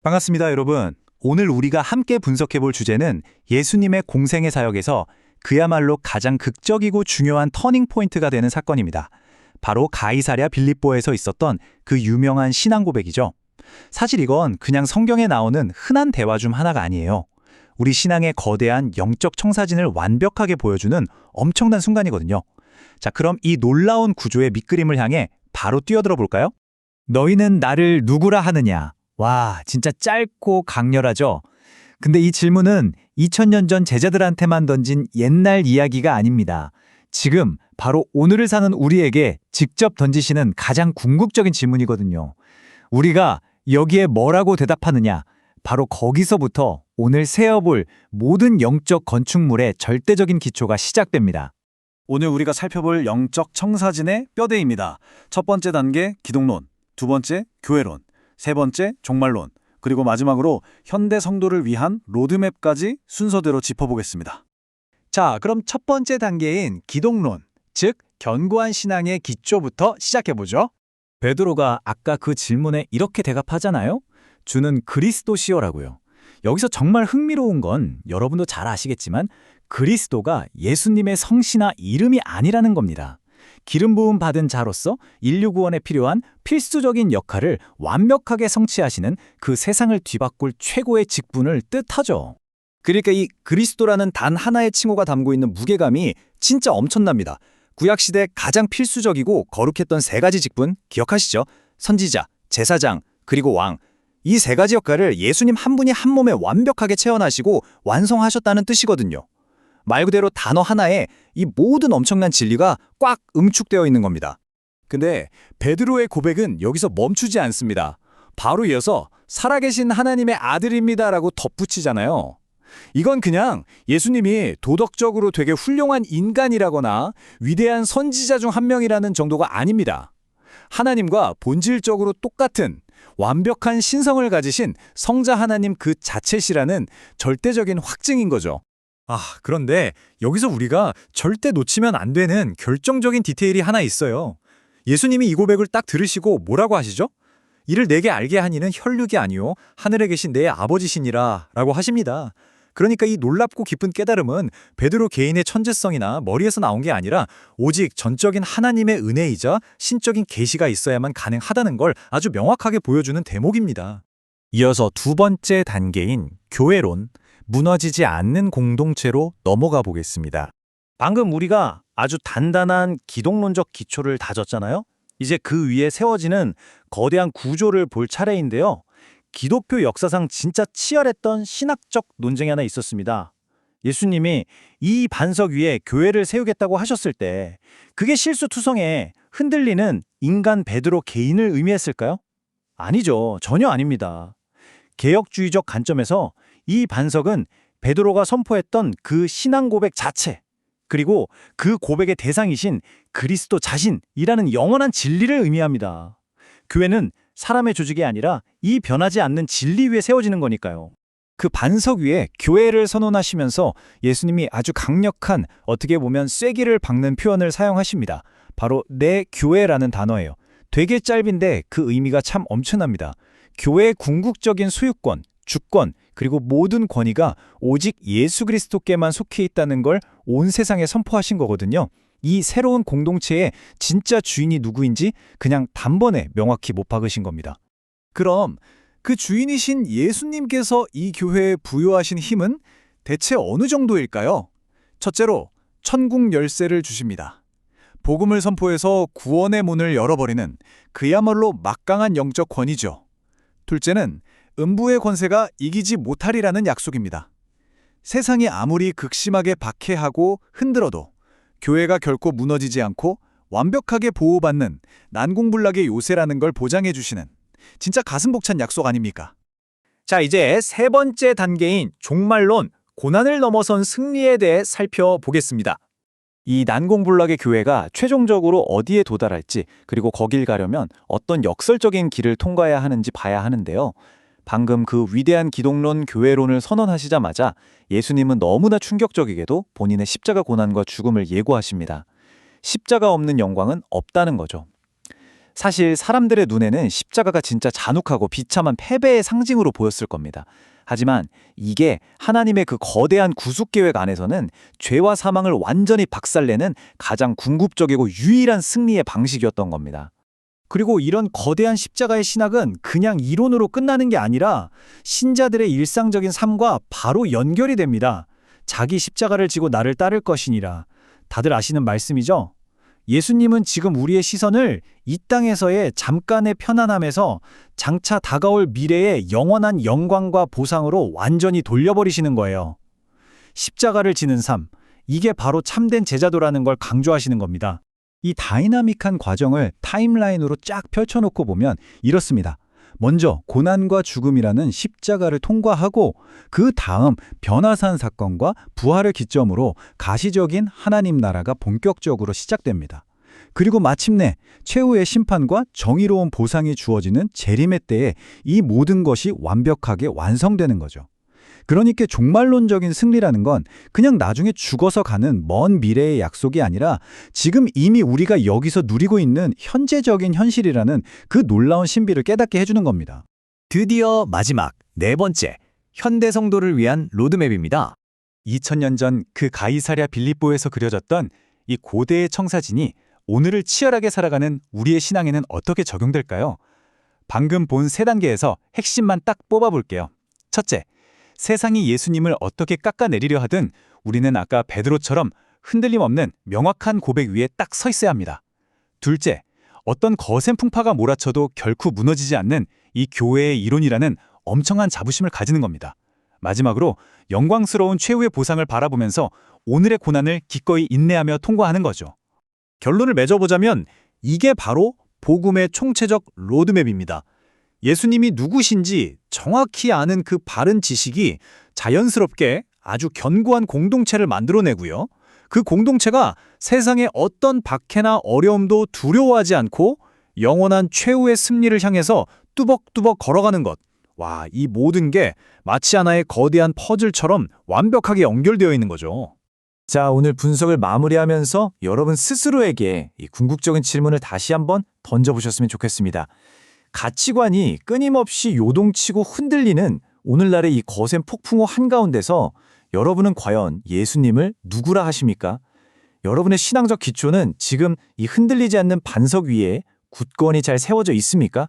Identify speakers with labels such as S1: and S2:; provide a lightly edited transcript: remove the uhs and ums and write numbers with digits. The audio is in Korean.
S1: 반갑습니다, 여러분. 오늘 우리가 함께 분석해 볼 주제는 예수님의 공생의 사역에서 그야말로 가장 극적이고 중요한 터닝 포인트가 되는 사건입니다. 바로 가이사랴 빌립보에서 있었던 그 유명한 신앙 고백이죠. 사실 이건 그냥 성경에 나오는 흔한 대화 중 하나가 아니에요. 우리 신앙의 거대한 영적 청사진을 완벽하게 보여주는 엄청난 순간이거든요. 자, 그럼 이 놀라운 구조의 밑그림을 향해 바로 뛰어들어 볼까요? 너희는 나를 누구라 하느냐? 와, 진짜 짧고 강렬하죠? 근데 이 질문은 2000년 전 제자들한테만 던진 옛날 이야기가 아닙니다. 지금 바로 오늘을 사는 우리에게 직접 던지시는 가장 궁극적인 질문이거든요. 우리가 여기에 뭐라고 대답하느냐? 바로 거기서부터 오늘 세어볼 모든 영적 건축물의 절대적인 기초가 시작됩니다.
S2: 오늘 우리가 살펴볼 영적 청사진의 뼈대입니다. 첫 번째 단계 기독론, 두 번째 교회론, 세 번째 종말론, 그리고 마지막으로 현대 성도를 위한 로드맵까지 순서대로 짚어보겠습니다.
S1: 자, 그럼 첫 번째 단계인 기독론, 즉 견고한 신앙의 기초부터 시작해보죠. 베드로가 아까 그 질문에 이렇게 대답하잖아요. 주는 그리스도시요라고요. 여기서 정말 흥미로운 건 여러분도 잘 아시겠지만 그리스도가 예수님의 성씨나 이름이 아니라는 겁니다. 기름 부음 받은 자로서 인류 구원에 필요한 필수적인 역할을 완벽하게 성취하시는 그 세상을 뒤바꿀 최고의 직분을 뜻하죠.
S2: 그러니까 이 그리스도라는 단 하나의 칭호가 담고 있는 무게감이 진짜 엄청납니다. 구약시대 가장 필수적이고 거룩했던 세 가지 직분 기억하시죠? 선지자, 제사장, 그리고 왕. 이 세 가지 역할을 예수님 한 분이 한 몸에 완벽하게 체현하시고 완성하셨다는 뜻이거든요. 말 그대로 단어 하나에 이 모든 엄청난 진리가 꽉 응축되어 있는 겁니다. 근데 베드로의 고백은 여기서 멈추지 않습니다. 바로 이어서 살아계신 하나님의 아들입니다라고 덧붙이잖아요. 이건 그냥 예수님이 도덕적으로 되게 훌륭한 인간이라거나 위대한 선지자 중 한 명이라는 정도가 아닙니다. 하나님과 본질적으로 똑같은 완벽한 신성을 가지신 성자 하나님 그 자체시라는 절대적인 확증인 거죠.
S1: 그런데 여기서 우리가 절대 놓치면 안 되는 결정적인 디테일이 하나 있어요. 예수님이 이 고백을 딱 들으시고 뭐라고 하시죠? 이를 내게 알게 하니는 혈육이 아니요 하늘에 계신 내 아버지시니라 라고 하십니다. 그러니까 이 놀랍고 깊은 깨달음은 베드로 개인의 천재성이나 머리에서 나온 게 아니라 오직 전적인 하나님의 은혜이자 신적인 계시가 있어야만 가능하다는 걸 아주 명확하게 보여주는 대목입니다. 이어서 두 번째 단계인 교회론, 무너지지 않는 공동체로 넘어가 보겠습니다. 방금 우리가 아주 단단한 기독론적 기초를 다졌잖아요. 이제 그 위에 세워지는 거대한 구조를 볼 차례인데요. 기독교 역사상 진짜 치열했던 신학적 논쟁이 하나 있었습니다. 예수님이 이 반석 위에 교회를 세우겠다고 하셨을 때 그게 실수투성에 흔들리는 인간 베드로 개인을 의미했을까요? 아니죠. 전혀 아닙니다. 개혁주의적 관점에서 이 반석은 베드로가 선포했던 그 신앙 고백 자체, 그리고 그 고백의 대상이신 그리스도 자신이라는 영원한 진리를 의미합니다. 교회는 사람의 조직이 아니라 이 변하지 않는 진리 위에 세워지는 거니까요. 그 반석 위에 교회를 선언하시면서 예수님이 아주 강력한, 어떻게 보면 쐐기를 박는 표현을 사용하십니다. 바로 내 교회라는 단어예요. 되게 짧은데 그 의미가 참 엄청납니다. 교회의 궁극적인 소유권, 주권, 그리고 모든 권위가 오직 예수 그리스도께만 속해 있다는 걸 온 세상에 선포하신 거거든요. 이 새로운 공동체의 진짜 주인이 누구인지 그냥 단번에 명확히 못 박으신 겁니다.
S2: 그럼 그 주인이신 예수님께서 이 교회에 부여하신 힘은 대체 어느 정도일까요? 첫째로 천국 열쇠를 주십니다. 복음을 선포해서 구원의 문을 열어버리는 그야말로 막강한 영적 권위죠. 둘째는 음부의 권세가 이기지 못하리라는 약속입니다. 세상이 아무리 극심하게 박해하고 흔들어도 교회가 결코 무너지지 않고 완벽하게 보호받는 난공불락의 요새라는 걸 보장해 주시는 진짜 가슴 벅찬 약속 아닙니까?
S1: 자, 이제 세 번째 단계인 종말론, 고난을 넘어선 승리에 대해 살펴보겠습니다. 이 난공불락의 교회가 최종적으로 어디에 도달할지, 그리고 거길 가려면 어떤 역설적인 길을 통과해야 하는지 봐야 하는데요. 방금 그 위대한 기독론 교회론을 선언하시자마자 예수님은 너무나 충격적이게도 본인의 십자가 고난과 죽음을 예고하십니다. 십자가 없는 영광은 없다는 거죠.
S2: 사실 사람들의 눈에는 십자가가 진짜 잔혹하고 비참한 패배의 상징으로 보였을 겁니다. 하지만 이게 하나님의 그 거대한 구속 계획 안에서는 죄와 사망을 완전히 박살내는 가장 궁극적이고 유일한 승리의 방식이었던 겁니다. 그리고 이런 거대한 십자가의 신학은 그냥 이론으로 끝나는 게 아니라 신자들의 일상적인 삶과 바로 연결이 됩니다. 자기 십자가를 지고 나를 따를 것이니라. 다들 아시는 말씀이죠? 예수님은 지금 우리의 시선을 이 땅에서의 잠깐의 편안함에서 장차 다가올 미래의 영원한 영광과 보상으로 완전히 돌려버리시는 거예요. 십자가를 지는 삶, 이게 바로 참된 제자도라는 걸 강조하시는 겁니다.
S3: 이 다이나믹한 과정을 타임라인으로 쫙 펼쳐놓고 보면 이렇습니다. 먼저 고난과 죽음이라는 십자가를 통과하고 그 다음 변화산 사건과 부활을 기점으로 가시적인 하나님 나라가 본격적으로 시작됩니다. 그리고 마침내 최후의 심판과 정의로운 보상이 주어지는 재림의 때에 이 모든 것이 완벽하게 완성되는 거죠. 그러니까 종말론적인 승리라는 건 그냥 나중에 죽어서 가는 먼 미래의 약속이 아니라 지금 이미 우리가 여기서 누리고 있는 현재적인 현실이라는 그 놀라운 신비를 깨닫게 해주는 겁니다.
S2: 드디어 마지막, 네 번째, 현대 성도를 위한 로드맵입니다.
S1: 2000년 전 그 가이사랴 빌립보에서 그려졌던 이 고대의 청사진이 오늘을 치열하게 살아가는 우리의 신앙에는 어떻게 적용될까요? 방금 본 세 단계에서 핵심만 딱 뽑아볼게요. 첫째, 세상이 예수님을 어떻게 깎아내리려 하든 우리는 아까 베드로처럼 흔들림 없는 명확한 고백 위에 딱 서 있어야 합니다. 둘째, 어떤 거센 풍파가 몰아쳐도 결코 무너지지 않는 이 교회의 이론이라는 엄청난 자부심을 가지는 겁니다. 마지막으로 영광스러운 최후의 보상을 바라보면서 오늘의 고난을 기꺼이 인내하며 통과하는 거죠. 결론을 맺어보자면 이게 바로 복음의 총체적 로드맵입니다. 예수님이 누구신지 정확히 아는 그 바른 지식이 자연스럽게 아주 견고한 공동체를 만들어내고요. 그 공동체가 세상의 어떤 박해나 어려움도 두려워하지 않고 영원한 최후의 승리를 향해서 뚜벅뚜벅 걸어가는 것. 와, 이 모든 게 마치 하나의 거대한 퍼즐처럼 완벽하게 연결되어 있는 거죠.
S2: 자, 오늘 분석을 마무리하면서 여러분 스스로에게 이 궁극적인 질문을 다시 한번 던져보셨으면 좋겠습니다. 가치관이 끊임없이 요동치고 흔들리는 오늘날의 이 거센 폭풍우 한가운데서 여러분은 과연 예수님을 누구라 하십니까? 여러분의 신앙적 기초는 지금 이 흔들리지 않는 반석 위에 굳건히 잘 세워져 있습니까?